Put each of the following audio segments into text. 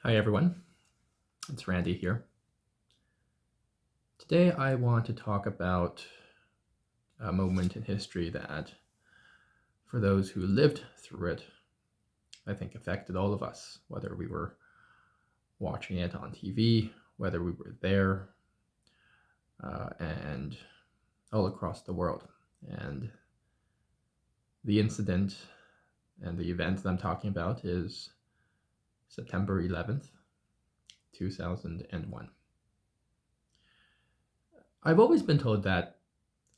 Hi everyone, it's Randy here. Today I want to talk about a moment in history that, for those who lived through it, I think affected all of us, whether we were watching it on TV, whether we were there, and all across the world. And the incident and the event that I'm talking about is September 11th, 2001. I've always been told that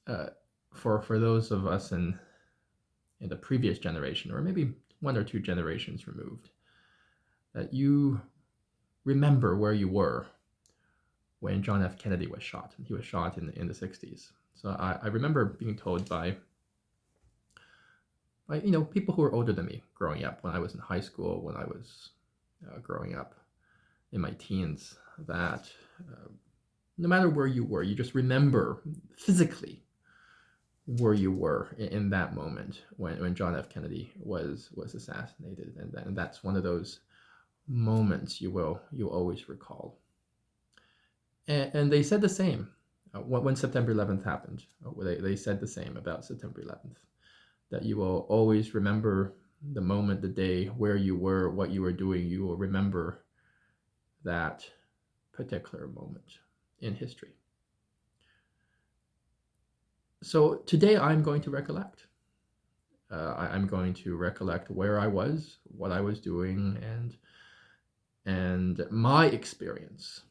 uh, for those of us in the previous generation, or maybe one or two generations removed, that you remember where you were when John F. Kennedy was shot. He was shot in the 60s. So I remember being told by people who were older than me growing up, when I was in high school, when I was growing up in my teens, that no matter where you were, you just remember physically where you were in that moment when John F. Kennedy was assassinated, and that's one of those moments you always recall. And they said the same when September 11th happened. They said the same about September 11th, that you will always remember the moment, the day, where you were, what you were doing. You will remember that particular moment in history. So today I'm going to recollect. I'm going to recollect where I was, what I was doing, and my experience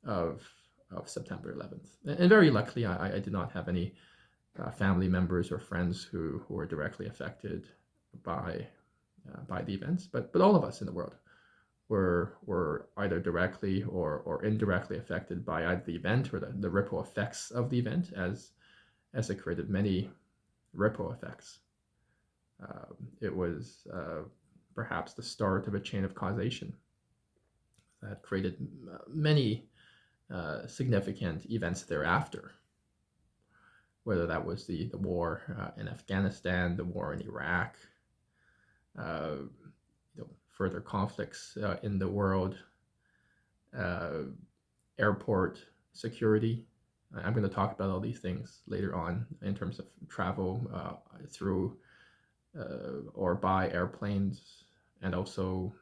of September 11th. And very luckily, I did not have any family members or friends who were directly affected by the events, but all of us in the world were either directly or indirectly affected by either the event or the ripple effects of the event, as it created many ripple effects. It was perhaps the start of a chain of causation that created many significant events thereafter, whether that was the war in Afghanistan, the war in Iraq, uh, further conflicts in the world, uh, airport security. I'm going to talk about all these things later on in terms of travel through or by airplanes, and also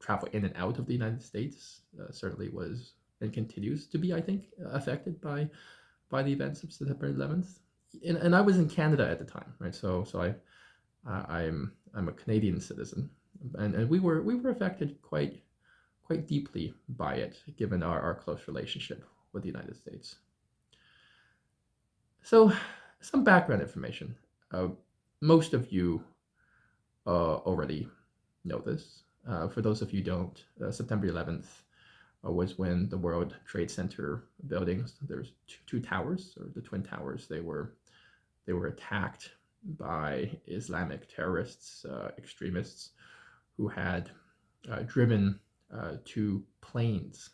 travel in and out of the United States certainly was and continues to be, I think, affected by the events of September 11th. And I was in Canada at the time, right? So I'm a Canadian citizen, and we were affected quite deeply by it, given our close relationship with the United States. So, some background information. Uh, Most of you already know this. For those of you who don't, September 11th was when the World Trade Center buildings, there's two towers, or the Twin Towers, they were attacked by Islamic terrorists, extremists, who had driven two planes,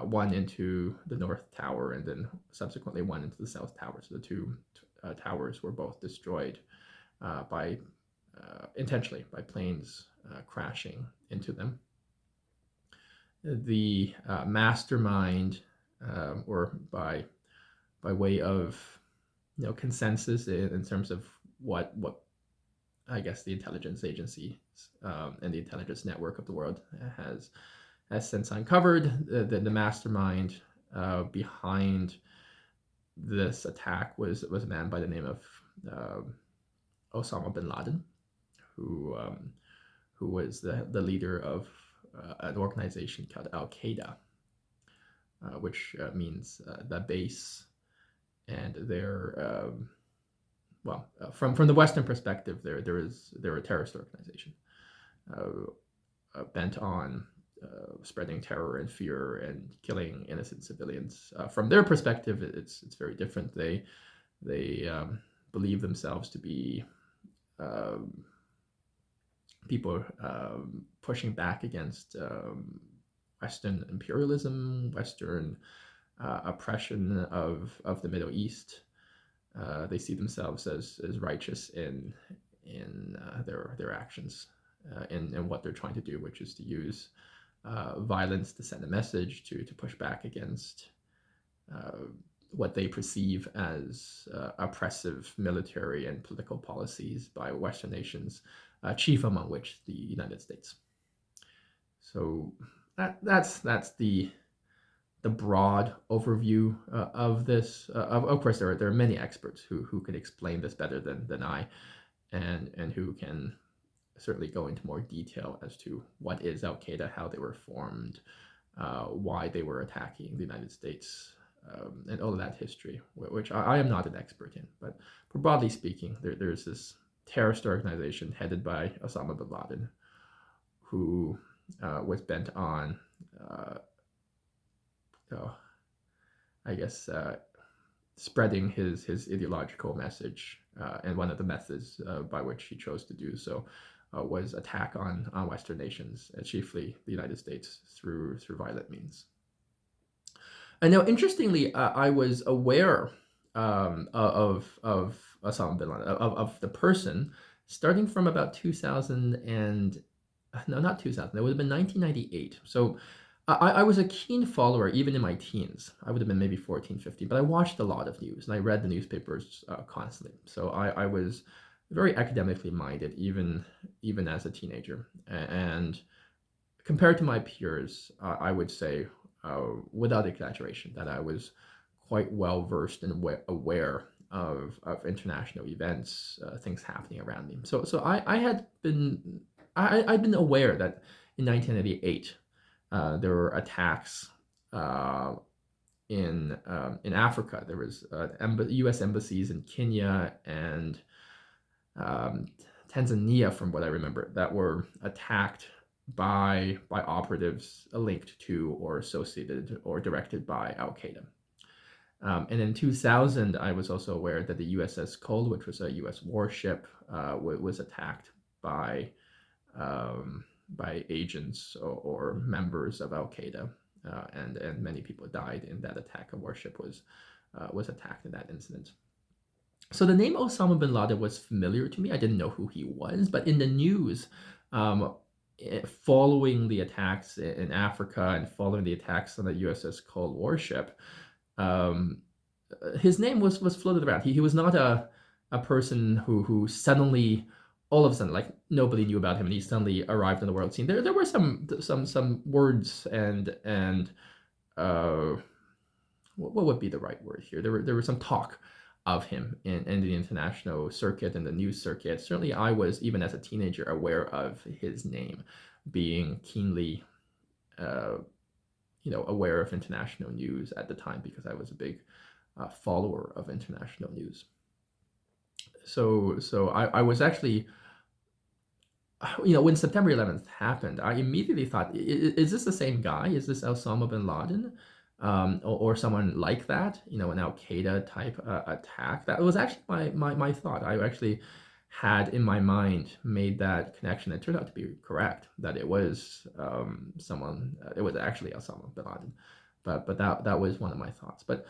one into the North Tower and then subsequently one into the South Tower. So the two towers were both destroyed by intentionally by planes crashing into them. The mastermind, or by way of consensus in terms of what I guess the intelligence agency and the intelligence network of the world has since uncovered, the mastermind behind this attack was a man by the name of Osama bin Laden, who was the leader of an organization called Al Qaeda, which means the base, and they're from the Western perspective, they're a terrorist organization bent on spreading terror and fear and killing innocent civilians. From their perspective, it's very different. They believe themselves to be people pushing back against Western imperialism, Western oppression of the Middle East. They see themselves as righteous in their actions, in what they're trying to do, which is to use violence to send a message to push back against what they perceive as oppressive military and political policies by Western nations, chief among which the United States. So that's the broad overview of this. Of course, there are many experts who could explain this better than I, and who can certainly go into more detail as to what is Al Qaeda, how they were formed, why they were attacking the United States, and all of that history, which I am not an expert in. But broadly speaking, there's this terrorist organization headed by Osama bin Laden, who was bent on, I guess, spreading his ideological message. And one of the methods by which he chose to do so was attack on Western nations, chiefly the United States, through violent means. And now, interestingly, I was aware of Osama bin Laden, of the person, starting from about 2000 and no, not 2000. It would have been 1998. So I was a keen follower even in my teens. I would have been maybe 14, 15, but I watched a lot of news and I read the newspapers constantly. So I was very academically minded even as a teenager. And compared to my peers, I would say, without exaggeration, that I was quite well versed and aware of international events, things happening around me. So I'd been aware that in 1988 there were attacks in Africa. There was U.S. embassies in Kenya and Tanzania, from what I remember, that were attacked by operatives linked to or associated or directed by Al Qaeda. And in 2000, I was also aware that the USS Cole, which was a U.S. warship, was attacked by agents or members of Al Qaeda, and many people died in that attack. A warship was attacked in that incident. So the name Osama bin Laden was familiar to me. I didn't know who he was, but in the news, following the attacks in Africa and following the attacks on the USS Cole warship, his name was floated around. He was not a person who suddenly, all of a sudden, like nobody knew about him, and he suddenly arrived on the world scene. There were some words and what would be the right word here? There was some talk of him in the international circuit and the news circuit. Certainly, I was, even as a teenager, aware of his name, being keenly, aware of international news at the time because I was a big follower of international news. So I was actually, when September 11th happened, I immediately thought, is this the same guy? Is this Osama bin Laden? Or someone like that, an Al Qaeda type attack? That was actually my thought. I actually had in my mind made that connection. It turned out to be correct, that it was it was actually Osama bin Laden. But that was one of my thoughts. But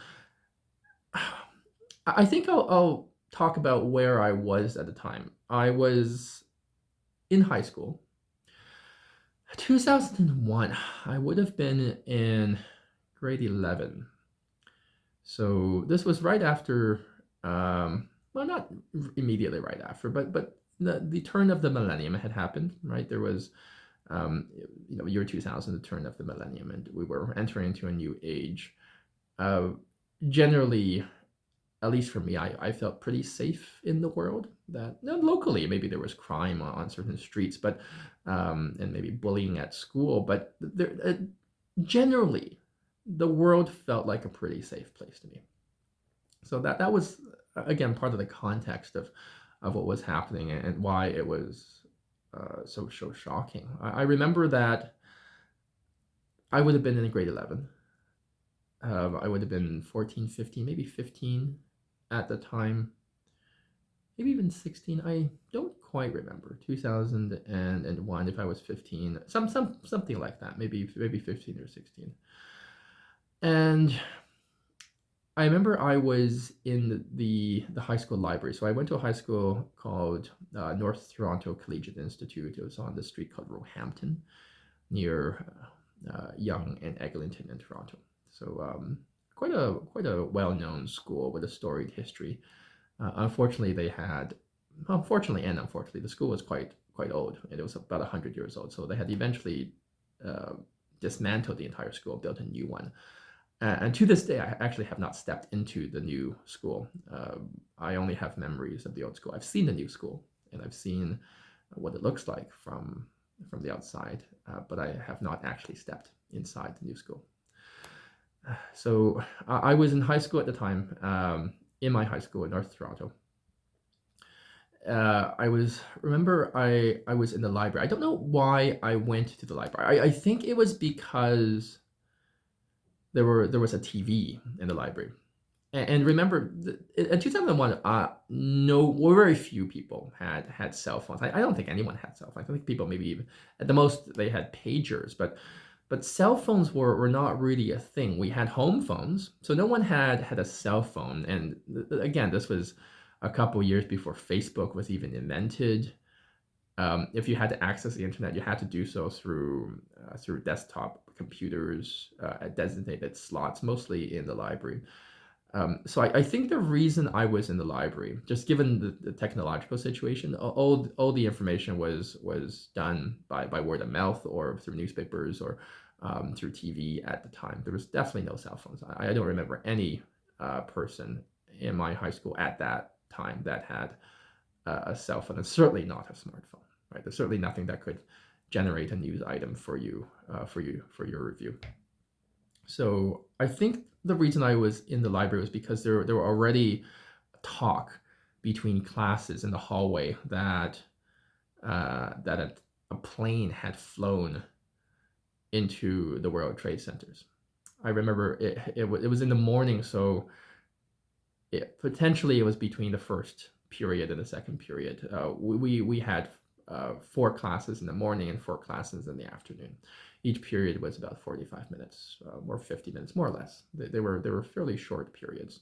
I think I'll talk about where I was at the time. I was in high school. 2001, I would have been in grade 11. So this was right after, well, not immediately right after, but the turn of the millennium had happened, right? There was, year 2000, the turn of the millennium, and we were entering into a new age. Generally, at least for me, I felt pretty safe in the world. That locally, maybe there was crime on certain streets, but and maybe bullying at school, but there, generally, the world felt like a pretty safe place to me. So that was, again, part of the context of what was happening and why it was so shocking. I remember that I would have been in grade 11. I would have been 14, 15, maybe 15 at the time. Maybe even 16. I don't quite remember. 2001, if I was 15. Something like that. Maybe 15 or 16. And I remember I was in the high school library. So I went to a high school called North Toronto Collegiate Institute. It was on the street called Roehampton, near Yonge and Eglinton in Toronto. So quite a well-known school with a storied history. Unfortunately, they had, unfortunately and unfortunately, the school was quite old. It was about 100 years old. So they had eventually uh, dismantled the entire school, built a new one. And to this day, I actually have not stepped into the new school. I only have memories of the old school. I've seen the new school, and I've seen what it looks like from the outside, but I have not actually stepped inside the new school. So I was in high school at the time, in my high school in North Toronto. I was in the library. I don't know why I went to the library. I think it was because there was a TV in the library. And remember, in 2001, no, very few people had cell phones. I don't think anyone had cell phones. I think people maybe even at the most they had pagers, but cell phones were not really a thing. We had home phones, so no one had a cell phone. And again, this was a couple years before Facebook was even invented. If you had to access the internet, you had to do so through desktop computers at designated slots, mostly in the library. So I think the reason I was in the library, just given the technological situation, all the information was done by word of mouth or through newspapers or through TV at the time. There was definitely no cell phones. I don't remember any person in my high school at that time that had a cell phone, and certainly not a smartphone. Right? There's certainly nothing that could generate a news item for your review. So I think the reason I was in the library was because there were already talk between classes in the hallway that a plane had flown into the World Trade Centers. I remember it was in the morning, so potentially it was between the first period and the second period. We had 4 classes in the morning and 4 classes in the afternoon. Each period was about 45 minutes or 50 minutes, more or less. They were fairly short periods,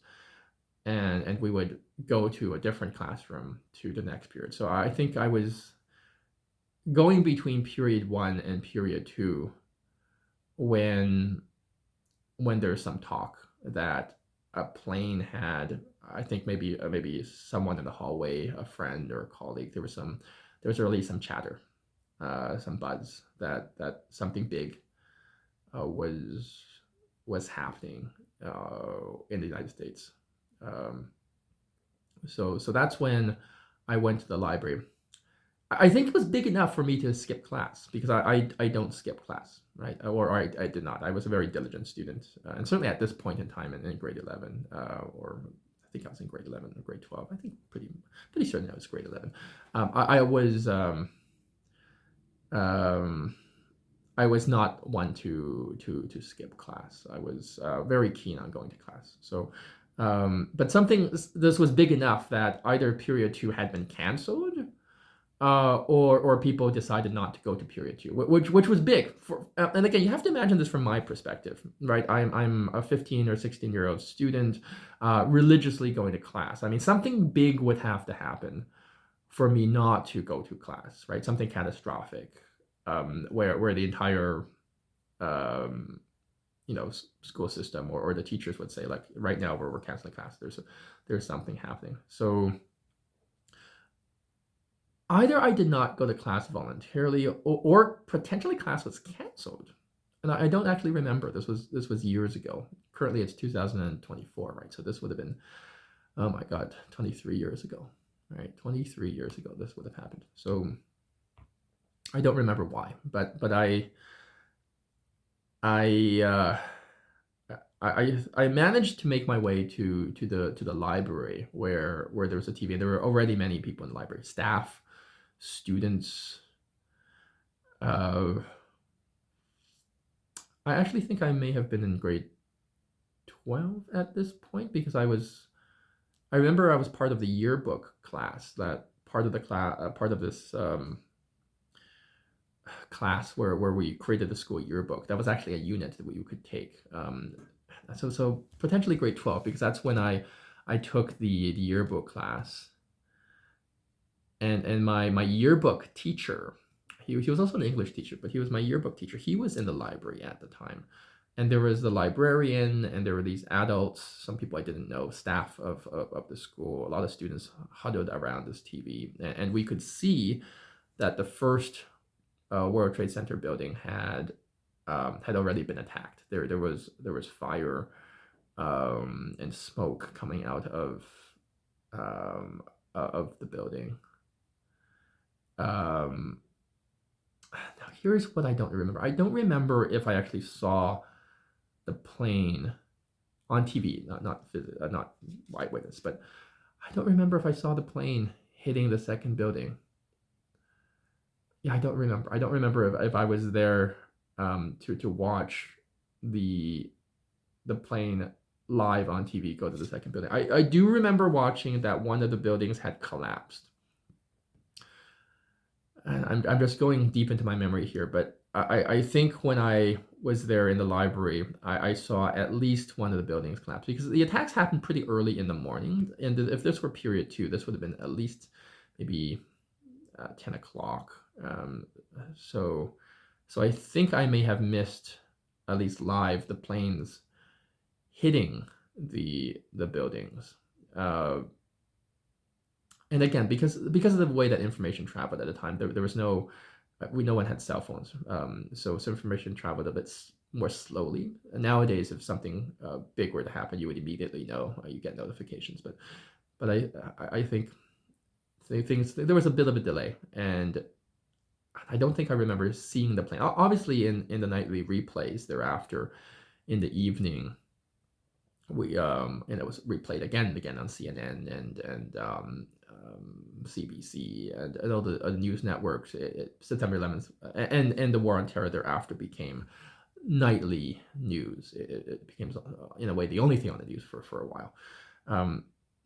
and we would go to a different classroom to the next period. So I think I was going between period 1 and period 2 when there's some talk that a plane had, I think maybe someone in the hallway, a friend or a colleague, there was really some chatter, some buzz that something big was happening in the United States. Um, so that's when I went to the library. I think it was big enough for me to skip class because I don't skip class, right? Or I did not. I was a very diligent student, and certainly at this point in time in grade 11, or I think I was in grade 11 or grade 12. I think pretty certain I was grade 11. Um, I was not one to skip class. I was very keen on going to class. So, but this was big enough that either period 2 had been canceled, or people decided not to go to period 2, which was big. And again, you have to imagine this from my perspective, right? I'm a 15 or 16-year-old student, religiously going to class. I mean, something big would have to happen for me not to go to class, right? Something catastrophic, where the entire um, school system or the teachers would say, like, right now we're canceling class. There's something happening. So either I did not go to class voluntarily, or potentially class was canceled. And I don't actually remember. This was years ago. Currently, it's 2024, right? So this would have been, oh my God, 23 years ago, right? 23 years ago, this would have happened. So I don't remember why, but I uh, I managed to make my way to the library where there was a TV, and there were already many people in the library, staff, students. I actually think I may have been in grade 12 at this point because I remember I was part of the yearbook class, that part of the class, part of this class where we created the school yearbook. That was actually a unit that we could take. So potentially grade 12, because that's when I took the yearbook class, and my yearbook teacher, he was also an English teacher, but he was my yearbook teacher. He was in the library at the time, and there was the librarian, and there were these adults, some people I didn't know, staff of the school. A lot of students huddled around this TV, and we could see that the first World Trade Center building had already been attacked. There was fire and smoke coming out of the building. Now here's what I don't remember. I don't remember if I actually saw the plane on TV, not eyewitness, but I don't remember if I saw the plane hitting the second building. Yeah, I don't remember. I don't remember if I was there to watch the plane live on TV go to the second building. I do remember watching that one of the buildings had collapsed. And I'm just going deep into my memory here, but I think when I was there in the library, I saw at least one of the buildings collapse, because the attacks happened pretty early in the morning. And if this were period 2, this would have been at least maybe 10 o'clock. So I think I may have missed, at least live, the planes hitting the buildings. And again, because of the way that information traveled at the time, there was no one had cell phones, so information traveled a bit more slowly. Nowadays, if something big were to happen, you would immediately know. You get notifications, but I think there was a bit of a delay, and I don't think I remember seeing the plane. Obviously, in the nightly replays thereafter, in the evening, we and it was replayed again and again on CNN and CBC and all the news networks. September 11th and the War on Terror thereafter became nightly news. It became, in a way, the only thing on the news for a while.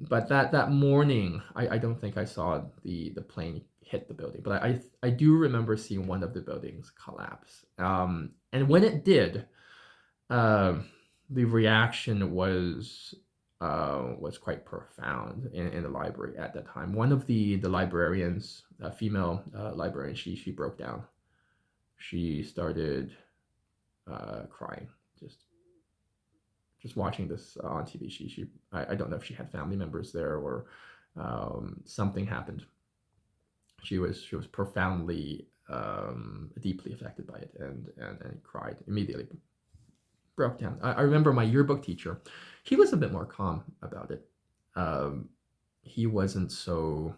But that morning, I don't think I saw the plane hit the building, but I do remember seeing one of the buildings collapse. And when it did, the reaction was quite profound in the library at that time. One of the librarians, a female librarian, she broke down. She started crying, just watching this on TV. I don't know if she had family members there or something happened. She was profoundly, deeply affected by it, and cried immediately. Broke down. I remember my yearbook teacher. He was a bit more calm about it. He wasn't so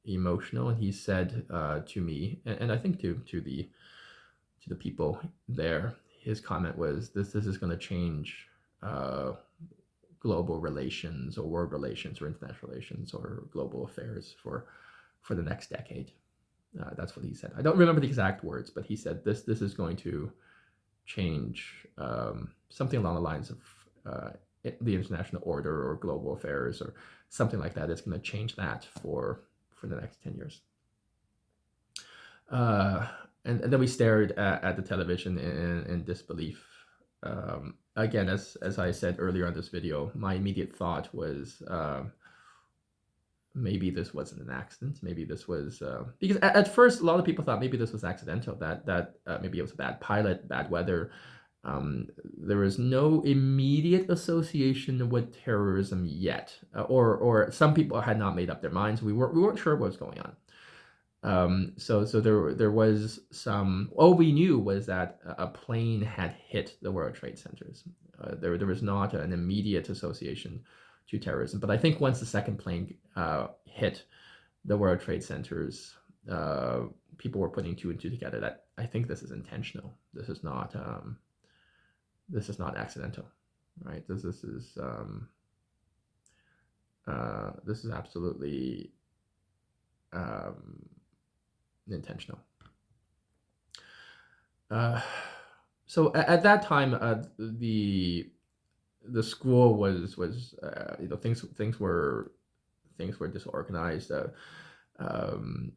emotional, and he said to me, and I think to the people there, his comment was, "This is going to change global relations or world relations or international relations or global affairs for the next decade." That's what he said. I don't remember the exact words, but he said this is going to change something along the lines of the international order or global affairs or something like that. It's going to change that for the next 10 years. And then we stared at the television in disbelief. Again, as I said earlier on this video, my immediate thought was maybe this wasn't an accident. Maybe this was because at first a lot of people thought maybe this was accidental. That maybe it was a bad pilot, bad weather. There was no immediate association with terrorism yet, or some people had not made up their minds. We weren't sure what was going on. So there was some. All we knew was that a plane had hit the World Trade Centers. There was not an immediate association to terrorism, but I think once the second plane hit the World Trade Centers, people were putting 2 and 2 together. That I think this is intentional. This is not accidental, right? This is absolutely intentional. So at that time, the school was things were disorganized. There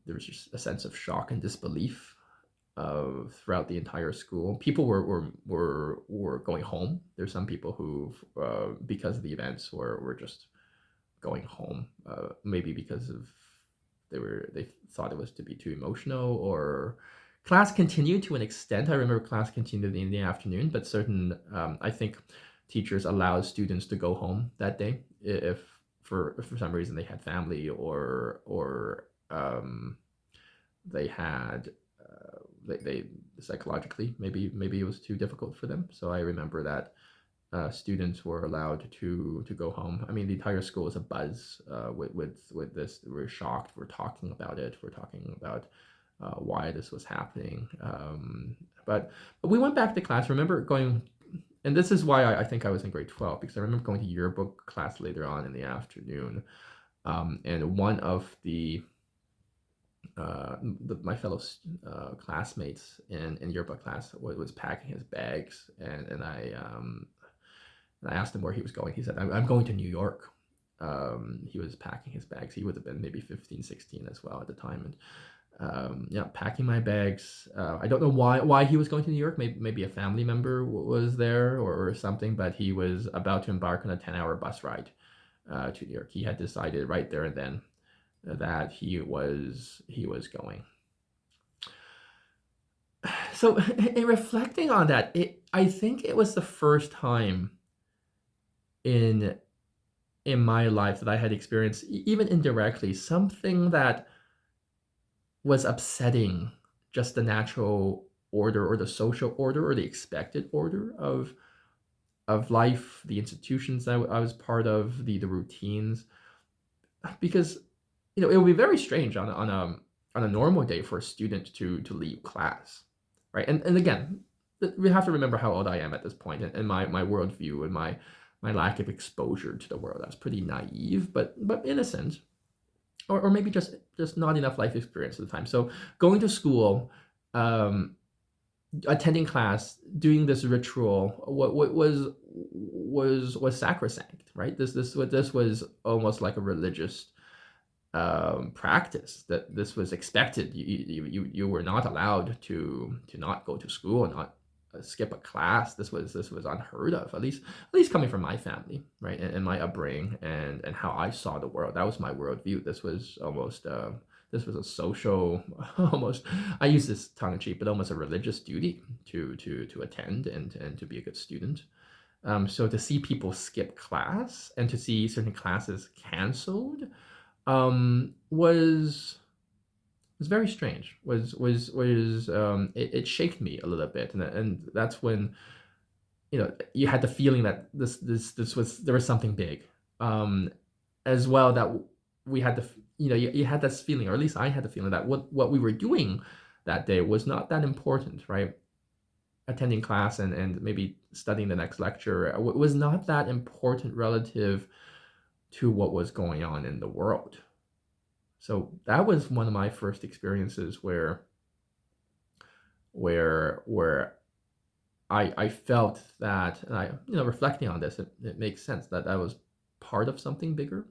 was just a sense of shock and disbelief throughout the entire school. People were going home. There's some people who, because of the events, were just going home. Maybe because of they thought it was to be too emotional, or class continued to an extent. I remember class continued in the afternoon, but certain I think teachers allowed students to go home that day if for some reason they had family, or they had they psychologically, maybe it was too difficult for them. So I remember that students were allowed to go home. I mean, the entire school was abuzz with this. We're shocked. We're talking about it. We're talking about why this was happening. But we went back to class. I remember going, and this is why I think I was in grade 12, because I remember going to yearbook class later on in the afternoon, and one of my fellow classmates in yearbook class was packing his bags, and I asked him where he was going. He said, I'm going to New York. He was packing his bags. He would have been maybe 15, 16 as well at the time. And yeah, packing my bags. I don't know why he was going to New York. Maybe a family member was there, or something, but he was about to embark on a 10-hour bus ride to New York. He had decided right there and then that he was going. So in reflecting on that, I think it was the first time in my life that I had experienced, even indirectly, something that was upsetting just the natural order, or the social order, or the expected order of life, the institutions I was part of, the routines. Because it would be very strange on a normal day for a student to leave class, right? And again, we have to remember how old I am at this point, and my worldview, and my lack of exposure to the world. I was pretty naive, but innocent, or maybe just not enough life experience at the time. So going to school, attending class, doing this ritual, what was sacrosanct, right? This was almost like a religious practice, that this was expected. You were not allowed to not go to school and not skip a class. This was unheard of, at least coming from my family, right, and my upbringing, and how I saw the world. That was my worldview. This was almost this was a social, almost, I use this tongue in cheek, but almost a religious duty to attend and to be a good student. So to see people skip class, and to see certain classes canceled, was very strange. It shaked me a little bit, and that's when you had the feeling that there was something big, as well, that we had you had this feeling, or at least I had the feeling, that what we were doing that day was not that important, right? Attending class and maybe studying the next lecture was not that important relative to what was going on in the world. So that was one of my first experiences where I felt that, and I reflecting on this, it makes sense that I was part of something bigger,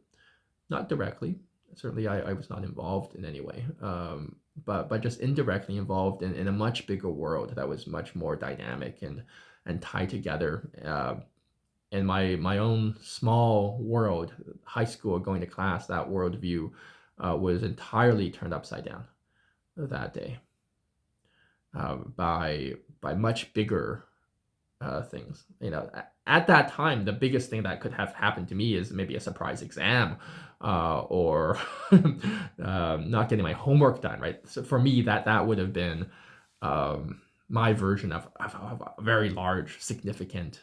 not directly. Certainly, I was not involved in any way, but just indirectly involved in a much bigger world that was much more dynamic and tied together. In my own small world, high school, going to class, that worldview was entirely turned upside down that day, by much bigger things. At that time, the biggest thing that could have happened to me is maybe a surprise exam, or not getting my homework done. Right. So for me, that would have been my version of a very large, significant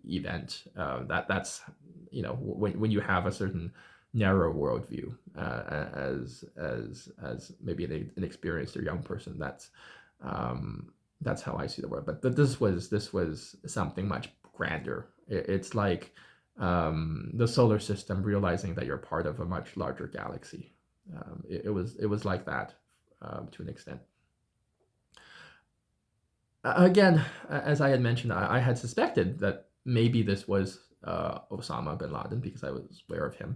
event. That's when you have a certain narrow worldview, as maybe an inexperienced or young person. That's how I see the world. But this was something much grander. It's like the solar system realizing that you're part of a much larger galaxy. It was like that, to an extent. Again, as I had mentioned, I had suspected that maybe this was Osama bin Laden, because I was aware of him.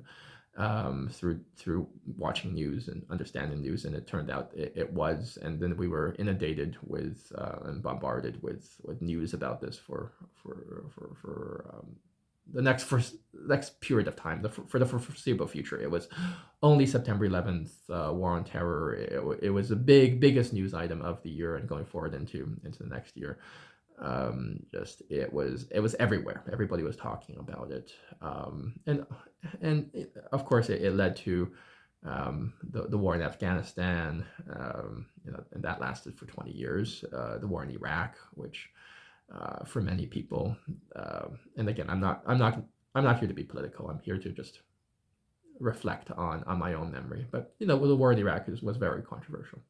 through watching news and understanding news, and it turned out it was. And then we were inundated with and bombarded with news about this for the next period of time, for the foreseeable future. It was only September 11th, War on Terror. It was the biggest news item of the year, and going forward into the next year. Just it was everywhere. Everybody was talking about it, and of course it led to the war in Afghanistan, and that lasted for 20 years. The war in Iraq, which for many people, and again, I'm not here to be political. I'm here to just reflect on my own memory. But the war in Iraq was very controversial.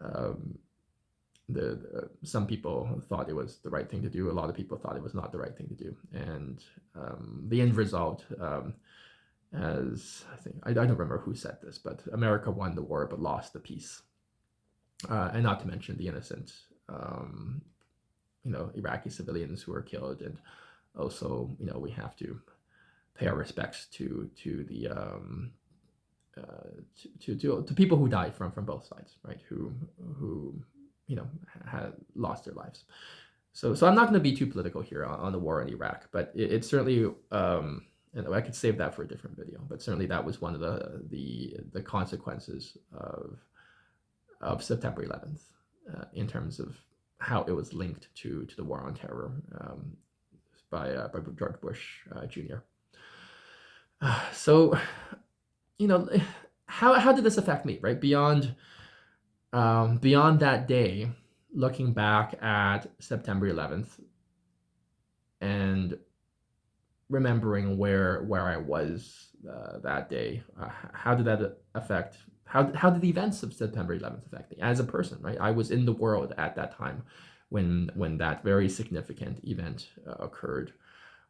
Um, some people thought it was the right thing to do. A lot of people thought it was not the right thing to do, and the end result, as I don't remember who said this, but America won the war but lost the peace, and not to mention the innocent, Iraqi civilians who were killed, and also we have to pay our respects to the to people who died from both sides, right? Who had lost their lives. So I'm not going to be too political here on the war in Iraq, but it certainly, I could save that for a different video. But certainly that was one of the consequences of September 11th, in terms of how it was linked to the war on terror, by George Bush Jr. So, how did this affect me, right? Beyond that day, looking back at September 11th and remembering where I was that day, how did that affect? How did the events of September 11th affect me as a person? Right, I was in the world at that time when that very significant event occurred.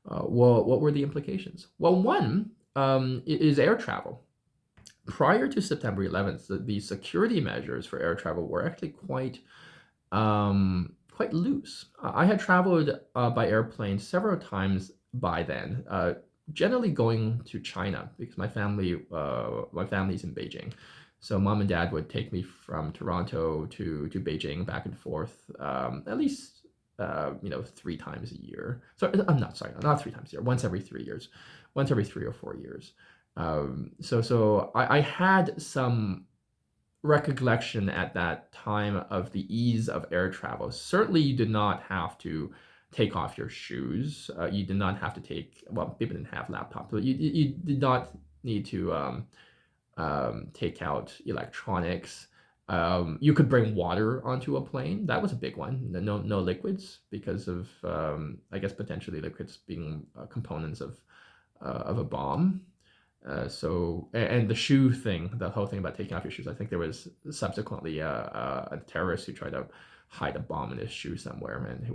Well, what were the implications? Well, one is air travel. Prior to September 11th, the security measures for air travel were actually quite loose. I had traveled by airplane several times by then, generally going to China because my family's in Beijing. So mom and dad would take me from Toronto to Beijing back and forth, at least 3 times a year. So I'm not sorry, not 3 times a year. Once every 3 years, once every 3 or 4 years. So I had some recollection at that time of the ease of air travel. Certainly, you did not have to take off your shoes. You did not have to people didn't have laptops, but you did not need to take out electronics. You could bring water onto a plane. That was a big one. No liquids because of I guess potentially liquids being components of a bomb. And the shoe thing, the whole thing about taking off your shoes, I think there was subsequently a terrorist who tried to hide a bomb in his shoe somewhere, and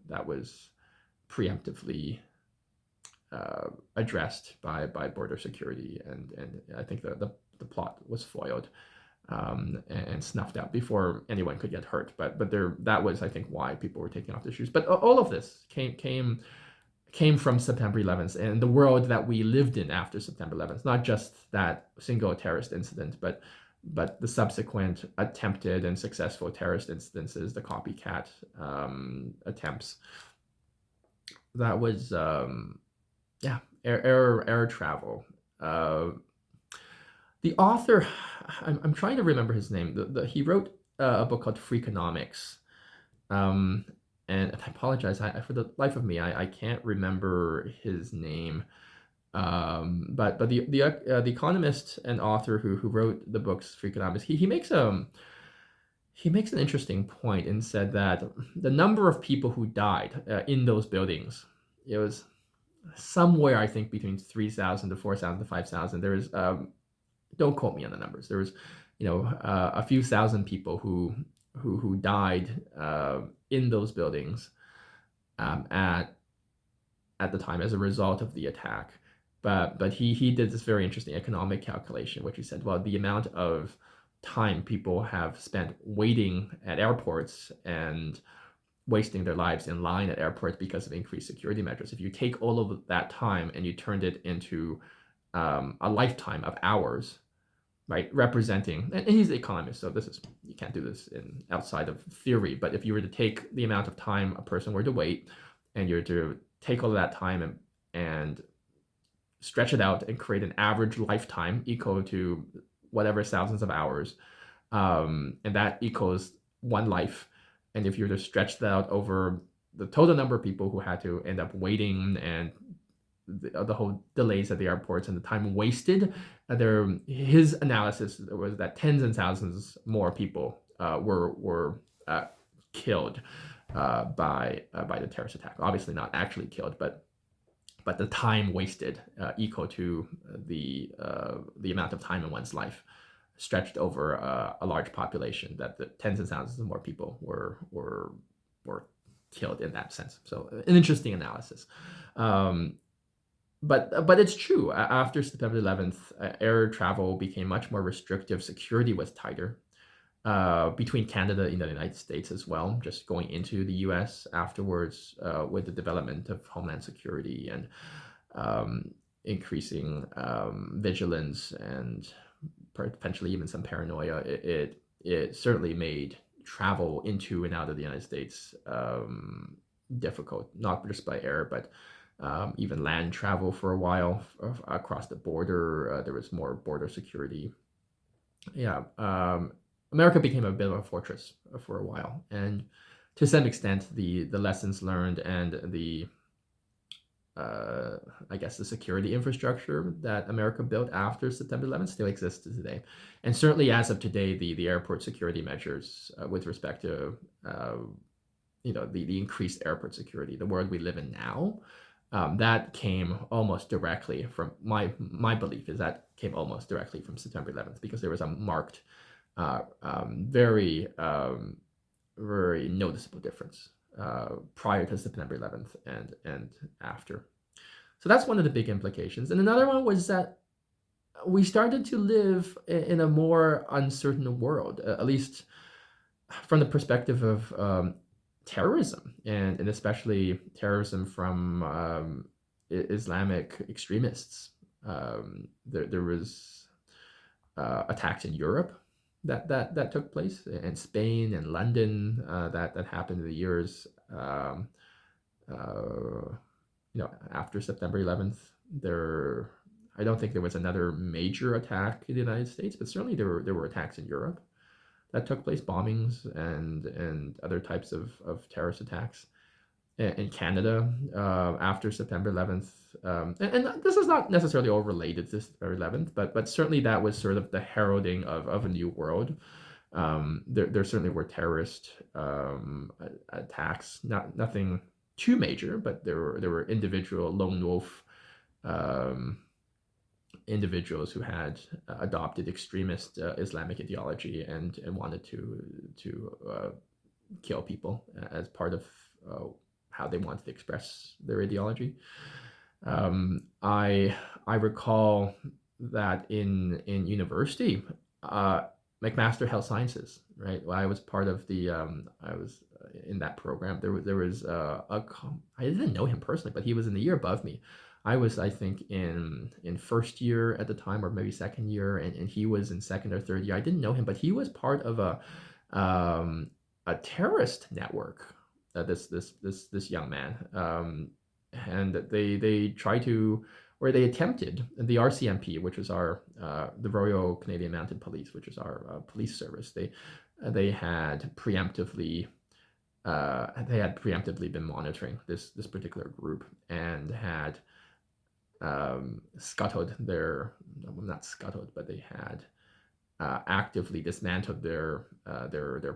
that was preemptively addressed by border security, and I think the plot was foiled and snuffed out before anyone could get hurt. But that was, I think, why people were taking off their shoes. But all of this came from September 11th and the world that we lived in after September 11th. Not just that single terrorist incident, but the subsequent attempted and successful terrorist incidences, the copycat attempts. That was air travel. The author, I'm trying to remember his name. He wrote a book called Freakonomics. And I apologize, for the life of me, I can't remember his name. But the economist and author who wrote the books Freakonomics, he makes an interesting point and said that the number of people who died in those buildings, it was somewhere, I think, between 3,000 to 4,000 to 5,000. There was don't quote me on the numbers. There was a few thousand people who died in those buildings at the time as a result of the attack. But he did this very interesting economic calculation, which he said, well, the amount of time people have spent waiting at airports and wasting their lives in line at airports because of increased security measures. If you take all of that time and you turned it into a lifetime of hours, right, representing, and he's an economist, so this is, you can't do this in outside of theory, but if you were to take the amount of time a person were to wait, and you're to take all of that time and stretch it out and create an average lifetime equal to whatever thousands of hours, and that equals one life. And if you were to stretch that out over the total number of people who had to end up waiting, and the whole delays at the airports and the time wasted, his analysis was that tens and thousands more people were killed by the terrorist attack. Obviously, not actually killed, but the time wasted equal to the amount of time in one's life stretched over a large population. That the tens of thousands of more people were killed in that sense. So an interesting analysis. But it's true. After September 11th, air travel became much more restrictive. Security was tighter between Canada and the United States as well. Just going into the U.S. afterwards, with the development of Homeland Security and increasing vigilance and potentially even some paranoia, it certainly made travel into and out of the United States difficult, not just by air, but even land travel for a while across the border. There was more border security. Yeah, America became a bit of a fortress for a while, and to some extent, the lessons learned and the I guess the security infrastructure that America built after September 11th still exists today, and certainly as of today, the airport security measures with respect to the increased airport security, the world we live in now. That came almost directly from my belief is that came almost directly from September 11th, because there was a marked, very very noticeable difference prior to September 11th and after. So that's one of the big implications. And another one was that we started to live in a more uncertain world, at least from the perspective of terrorism, and especially terrorism from Islamic extremists. There was attacks in Europe that took place, in Spain and London, that happened in the years after September 11th. I don't think there was another major attack in the United States, but certainly there were attacks in Europe that took place, bombings and other types of terrorist attacks in Canada after September 11th. And this is not necessarily all related to September 11th, but certainly that was sort of the heralding of a new world. There certainly were terrorist attacks, nothing too major, but there were individual lone wolf individuals who had adopted extremist Islamic ideology and wanted to kill people as part of how they wanted to express their ideology. I recall that in university, McMaster Health Sciences, right? Well, I was part of the I was in that program. There was I didn't know him personally, but he was in the year above me. I was, I think, in first year at the time, or maybe second year, and he was in second or third year. I didn't know him, but he was part of a terrorist network. This young man, and they tried to, or they attempted, the RCMP, which is our the Royal Canadian Mounted Police, which is our police service. They had preemptively been monitoring this particular group, and had scuttled their, well, not scuttled, but they had actively dismantled their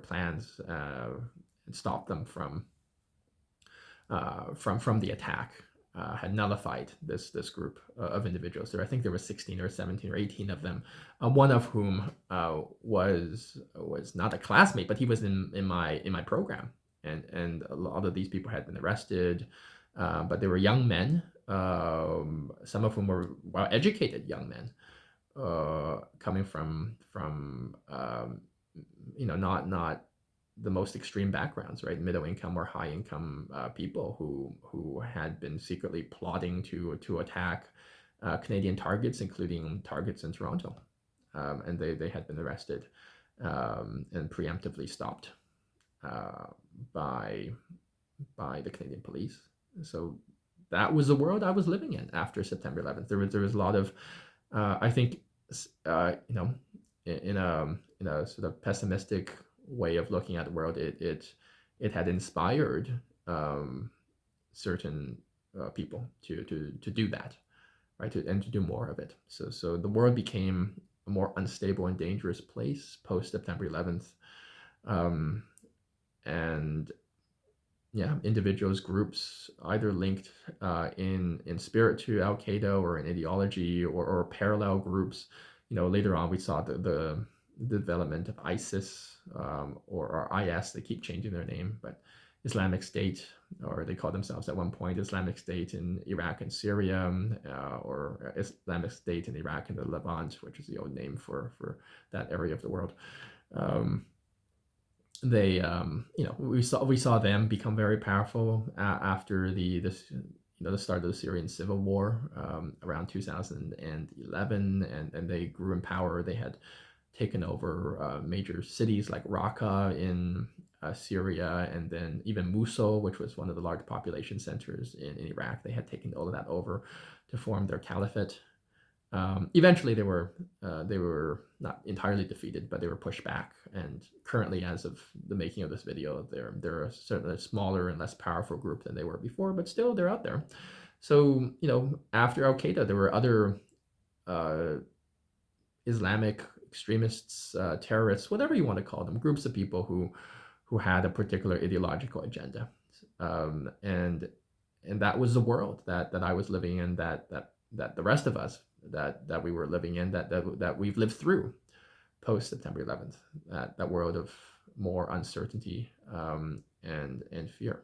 plans and stopped them from the attack. Had nullified this group of individuals. I think there were 16 or 17 or 18 of them. One of whom was not a classmate, but he was in my program, and a lot of these people had been arrested, but they were young men. Some of whom were well-educated young men, coming from not the most extreme backgrounds, right? Middle income or high income people who had been secretly plotting to attack Canadian targets, including targets in Toronto, and they had been arrested and preemptively stopped uh, by the Canadian police. So that was the world I was living in after September 11th. There was a lot of I think you know in a sort of pessimistic way of looking at the world, it had inspired um, certain people to do that, right, and to do more of it. So the world became a more unstable and dangerous place post September 11th, um, and yeah, individuals, groups, either linked in spirit to Al Qaeda or in ideology, or parallel groups. Later on we saw the development of ISIS, or IS. They keep changing their name, but Islamic State, or they called themselves at one point Islamic State in Iraq and Syria, or Islamic State in Iraq and the Levant, which is the old name for that area of the world. They we saw them become very powerful after the start of the Syrian civil war around 2011, and they grew in power. They had taken over major cities like Raqqa in Syria, and then even Mosul, which was one of the large population centers in Iraq. They had taken all of that over to form their caliphate. Eventually, they were not entirely defeated, but they were pushed back. And currently, as of the making of this video, they're certainly a smaller and less powerful group than they were before, but still they're out there. So after Al Qaeda, there were other Islamic extremists, terrorists, whatever you want to call them, groups of people who had a particular ideological agenda, and that was the world that I was living in, that the rest of us that we were living in, that we've lived through post September 11th, that world of more uncertainty and fear.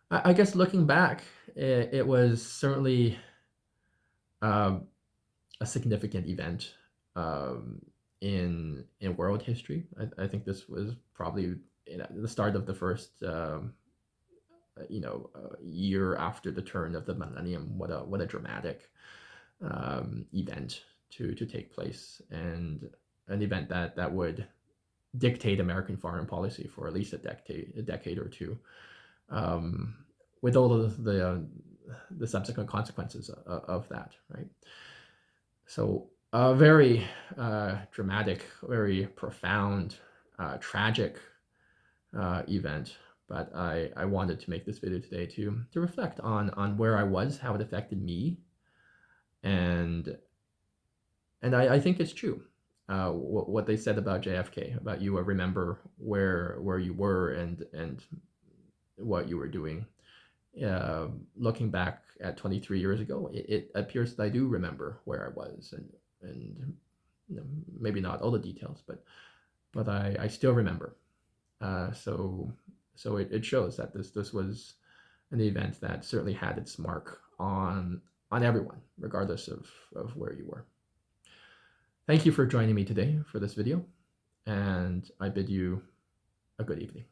I guess looking back, it was certainly a significant event in world history. I think this was probably the start of the first year after the turn of the millennium. What a dramatic event to take place, and an event that would dictate American foreign policy for at least a decade or two, with all of the subsequent consequences of that, right? So a very dramatic, very profound, tragic event. But I wanted to make this video today to reflect on where I was, how it affected me, and I think it's true. What they said about JFK, about you remember where you were and what you were doing. Looking back at 23 years ago, it appears that I do remember where I was, and maybe not all the details, but I still remember. So it shows that this was an event that certainly had its mark on everyone, regardless of where you were. Thank you for joining me today for this video, and I bid you a good evening.